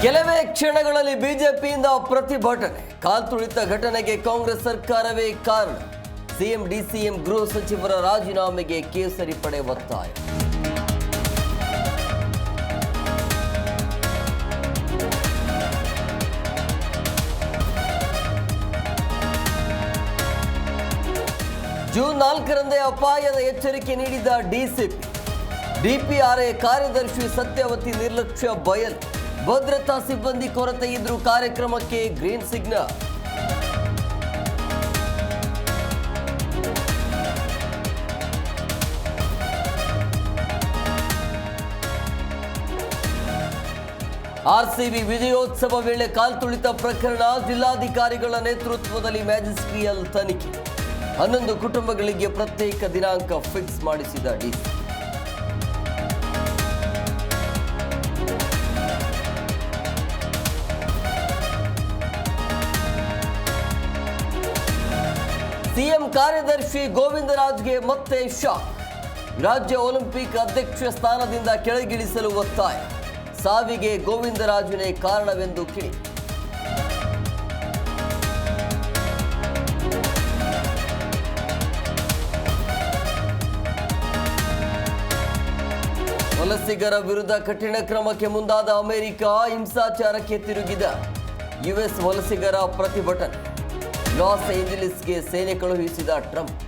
ಕೆಲವೇ ಕ್ಷಣಗಳಲ್ಲಿ ಬಿಜೆಪಿಯಿಂದ ಪ್ರತಿಭಟನೆ. ಕಾಲ್ತುಳಿತ ಘಟನೆಗೆ ಕಾಂಗ್ರೆಸ್ ಸರ್ಕಾರವೇ ಕಾರಣ. ಸಿಎಂ ಡಿಸಿಎಂ ಗೃಹ ಸಚಿವರ ರಾಜೀನಾಮೆಗೆ ಕೇಸರಿ ಪಡೆ ಒತ್ತಾಯ. ಜೂನ್ 4ರಂದೇ ಅಪಾಯದ ಎಚ್ಚರಿಕೆ ನೀಡಿದ ಡಿಸಿಪಿ. ಡಿಪಿಆರ್ಐ ಕಾರ್ಯದರ್ಶಿ ಸತ್ಯವತಿ ನಿರ್ಲಕ್ಷ್ಯ ಬಯಲು. ಭದ್ರತಾ ಸಿಬ್ಬಂದಿ ಕೊರತೆ ಇದ್ರೂ ಕಾರ್ಯಕ್ರಮಕ್ಕೆ ಗ್ರೀನ್ ಸಿಗ್ನಲ್. ಆರ್ಸಿಬಿ ವಿಜಯೋತ್ಸವ ವೇಳೆ ಕಾಲ್ತುಳಿತ ಪ್ರಕರಣ. ಜಿಲ್ಲಾಧಿಕಾರಿಗಳ ನೇತೃತ್ವದಲ್ಲಿ ಮ್ಯಾಜಿಸ್ಟ್ರಿಯಲ್ ತನಿಖೆ. 11 ಕುಟುಂಬಗಳಿಗೆ ಪ್ರತ್ಯೇಕ ದಿನಾಂಕ ಫಿಕ್ಸ್ ಮಾಡಿಸಿದ ಡಿಸಿ. ಸಿಎಂ ಕಾರ್ಯದರ್ಶಿ ಗೋವಿಂದರಾಜ್ಗೆ ಮತ್ತೆ ಶಾಕ್. ರಾಜ್ಯ ಒಲಿಂಪಿಕ್ ಅಧ್ಯಕ್ಷ ಸ್ಥಾನದಿಂದ ಕೆಳಗಿಳಿಸಲು ಒತ್ತಾಯ. ಸಾವಿಗೆ ಗೋವಿಂದರಾಜನೇ ಕಾರಣವೆಂದು ಕಿಡಿ. ವಲಸಿಗರ ವಿರುದ್ಧ ಕಠಿಣ ಕ್ರಮಕ್ಕೆ ಮುಂದಾದ ಅಮೆರಿಕ. ಹಿಂಸಾಚಾರಕ್ಕೆ ತಿರುಗಿದ ಯುಎಸ್ ವಲಸಿಗರ ಪ್ರತಿಭಟನೆ. ಲಾಸ್ ಏಂಜಲೀಸ್ಗೆ ಸೇನೆ ಕಳುಹಿಸಿದ ಟ್ರಂಪ್.